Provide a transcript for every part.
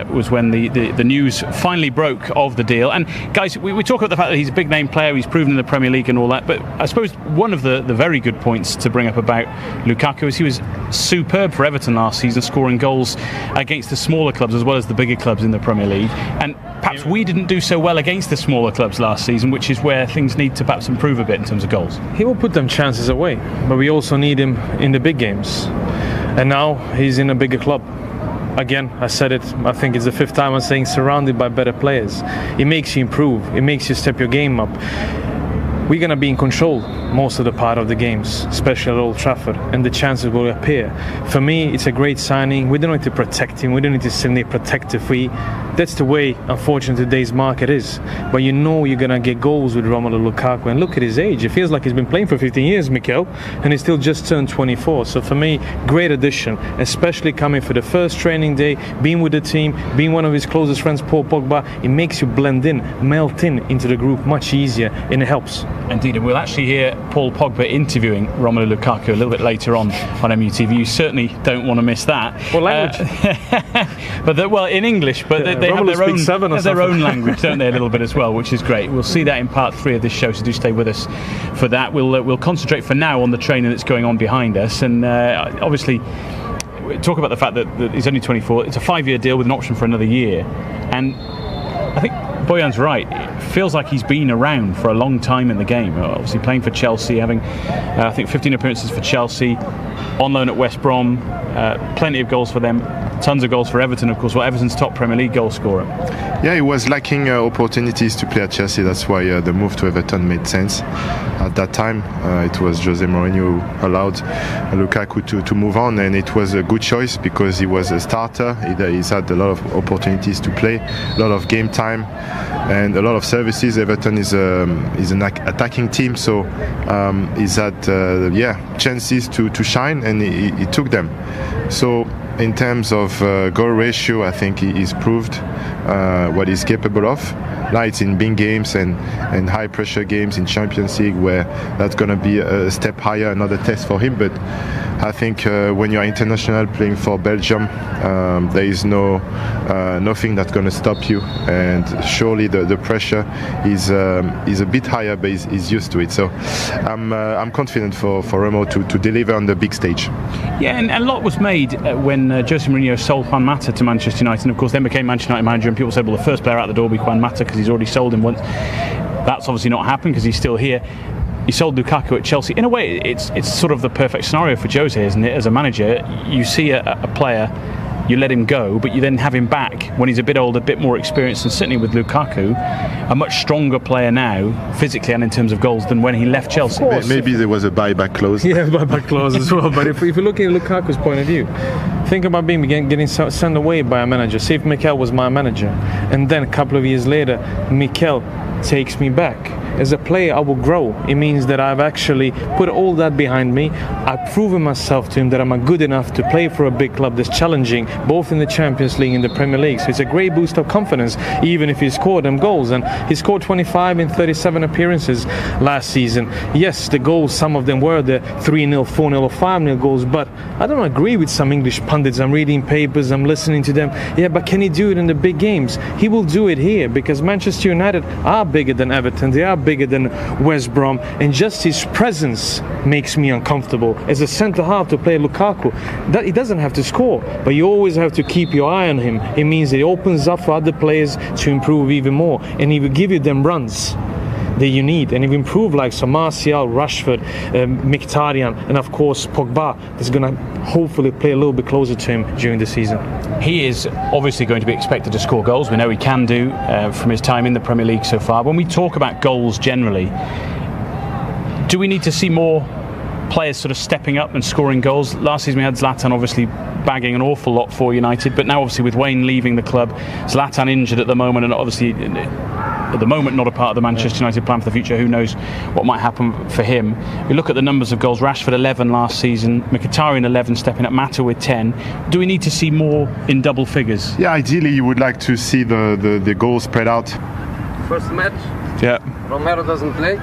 was when the news finally broke of the deal. And guys, we talk about the fact that he's a big name player, he's proven in the Premier League and all that, but I suppose one of the very good points to bring up about Lukaku is he was superb for Everton last season, scoring goals against the smaller clubs as well as the bigger clubs in the Premier League. And perhaps we didn't do so well against the smaller clubs last season, which is where things need to perhaps improve a bit in terms of goals. He will put them chances away, but we also need him in the big games. And now he's in a bigger club. Again, I said it, I think it's the fifth time I'm saying, surrounded by better players. It makes you improve, it makes you step your game up. We're going to be in control most of the part of the games, especially at Old Trafford, and the chances will appear. For me, it's a great signing. We don't need to protect him. We don't need to send a protective fee. That's the way, unfortunately, today's market is. But you know you're going to get goals with Romelu Lukaku. And look at his age. It feels like he's been playing for 15 years, Mikel, and he's still just turned 24. So for me, great addition, especially coming for the first training day, being with the team, being one of his closest friends, Paul Pogba. It makes you blend in, melt in into the group much easier, and it helps. Indeed, and we'll actually hear Paul Pogba interviewing Romelu Lukaku a little bit later on MUTV. You certainly don't want to miss that. What language? Well, in English, but they have their own language, don't they, a little bit as well, which is great. We'll see that in part 3 of this show, so do stay with us for that. We'll concentrate for now on the training that's going on behind us, and obviously talk about the fact that he's only 24. It's a 5-year deal with an option for another year, and I think Bojan's right. It feels like he's been around for a long time in the game. Obviously playing for Chelsea, having I think 15 appearances for Chelsea, on loan at West Brom, plenty of goals for them, tons of goals for Everton, of course. Everton's top Premier League goal scorer. Yeah, he was lacking opportunities to play at Chelsea. That's why the move to Everton made sense. At that time, it was Jose Mourinho who allowed Lukaku to move on, and it was a good choice because he was a starter. He's had a lot of opportunities to play, a lot of game time, and a lot of services. Everton is an attacking team, so he's had chances to shine, and he took them. So in terms of goal ratio, I think he's proved what he's capable of. Now it's in big games and high pressure games in Champions League where that's going to be a step higher, another test for him. But I think when you're international playing for Belgium, there is nothing that's going to stop you, and surely the pressure is a bit higher, but he's used to it. So I'm confident for Remo to deliver on the big stage. Yeah, and a lot was made when Jose Mourinho sold Juan Mata to Manchester United, and of course then became Manchester United manager, and people said, well, the first player out the door will be Juan Mata because he's already sold him once. That's obviously not happened because he's still here. He sold Lukaku at Chelsea. In a way, it's sort of the perfect scenario for Jose, isn't it? As a manager, you see a player, you let him go, but you then have him back when he's a bit older, a bit more experienced, and certainly with Lukaku, a much stronger player now, physically and in terms of goals, than when he left Chelsea. Maybe there was a buyback clause. Yeah, buyback clause as well. But if you're looking at Lukaku's point of view, think about getting sent away by a manager. See if Mikel was my manager, and then a couple of years later, Mikel takes me back. As a player, I will grow. It means that I've actually put all that behind me. I've proven myself to him that I'm good enough to play for a big club that's challenging, both in the Champions League and the Premier League. So it's a great boost of confidence, even if he scored them goals. And he scored 25 in 37 appearances last season. Yes, the goals, some of them were the 3-0, 4-0 or 5-0 goals, but I don't agree with some English pundits. I'm reading papers, I'm listening to them. Yeah, but can he do it in the big games? He will do it here because Manchester United are bigger than Everton. They are bigger than West Brom, and just his presence makes me uncomfortable. As a centre-half to play Lukaku, that he doesn't have to score, but you always have to keep your eye on him. It means it opens up for other players to improve even more, and he will give you them runs that you need, and if you improve like Martial, Rashford, Mkhitaryan, and of course Pogba is going to hopefully play a little bit closer to him during the season. He is obviously going to be expected to score goals. We know he can do from his time in the Premier League so far. When we talk about goals generally, do we need to see more players sort of stepping up and scoring goals? Last season we had Zlatan obviously bagging an awful lot for United, but now obviously with Wayne leaving the club, Zlatan injured at the moment, and obviously at the moment not a part of the Manchester United plan for the future. Who knows what might happen for him. We look at the numbers of goals. Rashford 11 last season, Mkhitaryan 11, stepping up, Mata with 10. Do we need to see more in double figures? Yeah, ideally you would like to see the goals spread out. First match, yeah, Romero doesn't play.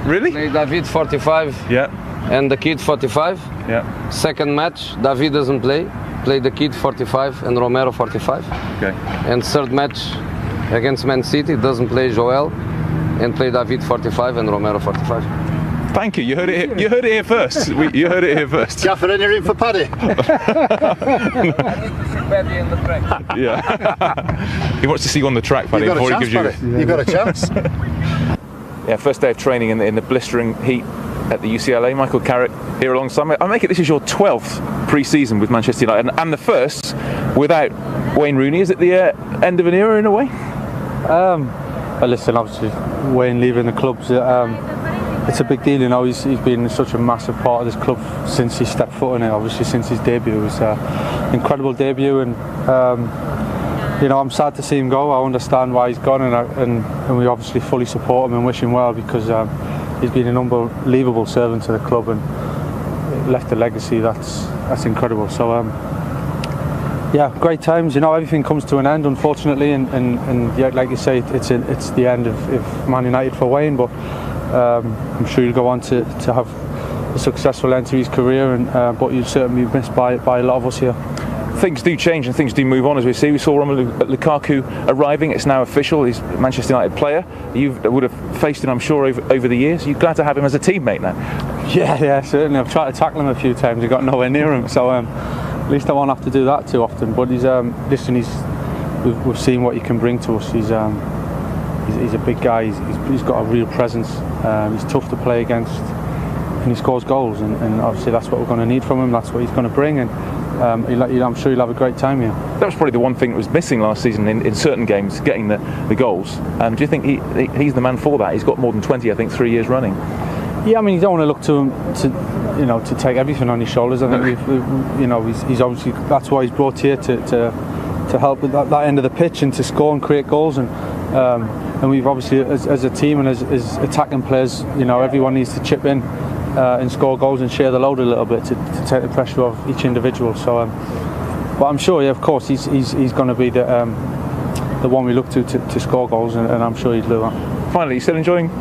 Really? Play David 45. Yeah. And the kid 45. Yeah. Second match, David doesn't play. play the kid 45 and Romero 45. Okay. And third match against Man City, doesn't play Joel and play David 45 and Romero 45. Thank you. You heard it. You heard it here first. You heard it here first. Gaffer, any room for Paddy? Paddy in the track. Yeah. He wants to see you on the track, Paddy, before he gives you. You've got a chance. Yeah, first day of training in the blistering heat at the UCLA. Michael Carrick here alongside me. I make it this is your 12th pre-season with Manchester United and the first without Wayne Rooney. Is it the end of an era in a way? Well, listen, obviously Wayne leaving the club, it's a big deal, you know. He's been such a massive part of this club since he stepped foot in it. Obviously, since his debut, it was an incredible debut, and you know, I'm sad to see him go. I understand why he's gone, and we obviously fully support him and wish him well, because he's been an unbelievable servant to the club and left a legacy that's incredible. So yeah, great times. You know, everything comes to an end, unfortunately, and yeah, like you say, it's the end of Man United for Wayne, but I'm sure he'll go on to have a successful end to his career, and but you'll certainly be missed by a lot of us here. Things do change and things do move on, as we see. We saw Romelu Lukaku arriving. It's now official. He's a Manchester United player. You would have faced him, I'm sure, over the years. You're glad to have him as a teammate now? Yeah, certainly. I've tried to tackle him a few times. I got nowhere near him, so at least I won't have to do that too often. But he's listen, we've seen what he can bring to us. He's a big guy. He's got a real presence. He's tough to play against, and he scores goals. And obviously that's what we're going to need from him. That's what he's going to bring. And I'm sure he'll have a great time here. That was probably the one thing that was missing last season in certain games, getting the goals. Do you think he's the man for that? He's got more than 20, I think, 3 years running. Yeah, I mean, you don't want to look to him to take everything on his shoulders. I think he's obviously, that's why he's brought here to help with that end of the pitch and to score and create goals. And we've obviously, as a team and as attacking players, you know, everyone needs to chip in and score goals and share the load a little bit to take the pressure off each individual. So, but I'm sure, yeah, of course, he's going to be the one we look to score goals, and I'm sure he'd do that. Finally, you still enjoying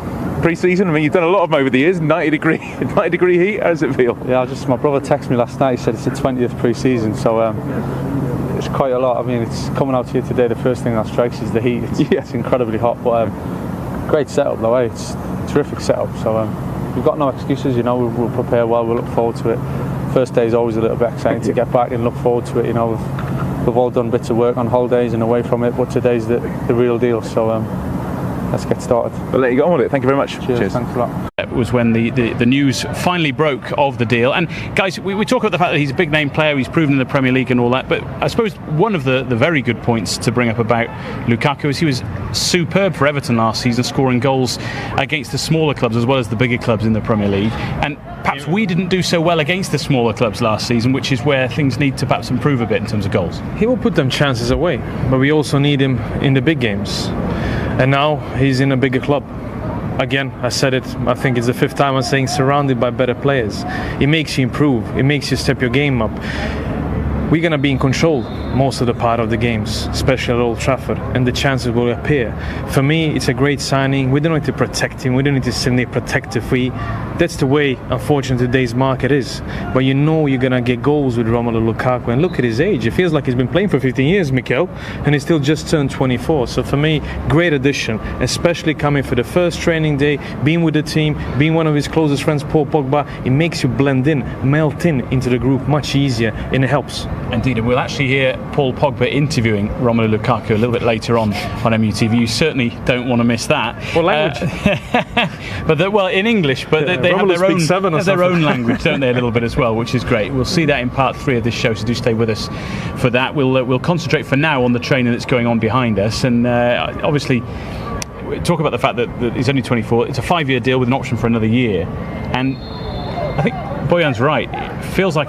pre-season? I mean, you've done a lot of them over the years. 90 degree heat. How does it feel? Yeah, my brother texted me last night. He said it's the 20th pre-season, so it's quite a lot. I mean, it's coming out here today. The first thing that strikes is the heat. It's incredibly hot, but great setup though. It's a terrific setup. So we've got no excuses. You know, we'll prepare well. We'll look forward to it. First day is always a little bit exciting to get back and look forward to it. You know, we've all done bits of work on holidays and away from it, but today's the real deal. So let's get started. We'll let you go on with it. Thank you very much. Cheers. Thanks a lot. It was when the news finally broke of the deal. And guys, we talk about the fact that he's a big name player, he's proven in the Premier League and all that, but I suppose one of the very good points to bring up about Lukaku is he was superb for Everton last season, scoring goals against the smaller clubs as well as the bigger clubs in the Premier League. And perhaps we didn't do so well against the smaller clubs last season, which is where things need to perhaps improve a bit in terms of goals. He will put them chances away, but we also need him in the big games. And now he's in a bigger club. Again, I said it, I think it's the 5th time I'm saying, surrounded by better players. It makes you improve, it makes you step your game up. We're going to be in control most of the part of the games, especially at Old Trafford, and the chances will appear. For me, it's a great signing. We don't need to protect him, we don't need to send a protective fee. That's the way, unfortunately, today's market is. But you know you're going to get goals with Romelu Lukaku, and look at his age. It feels like he's been playing for 15 years, Mikel, and he's still just turned 24. So for me, great addition, especially coming for the first training day, being with the team, being one of his closest friends, Paul Pogba. It makes you blend in, melt in into the group much easier, and it helps. Indeed, and we'll actually hear Paul Pogba interviewing Romelu Lukaku a little bit later on MUTV. You certainly don't want to miss that. What language? But in English, but they have their own language, don't they, a little bit as well, which is great. We'll see that in part 3 of this show, so do stay with us for that. We'll concentrate for now on the training that's going on behind us, and obviously talk about the fact that he's only 24. It's a 5-year deal with an option for another year, and I think Bojan's right. It feels like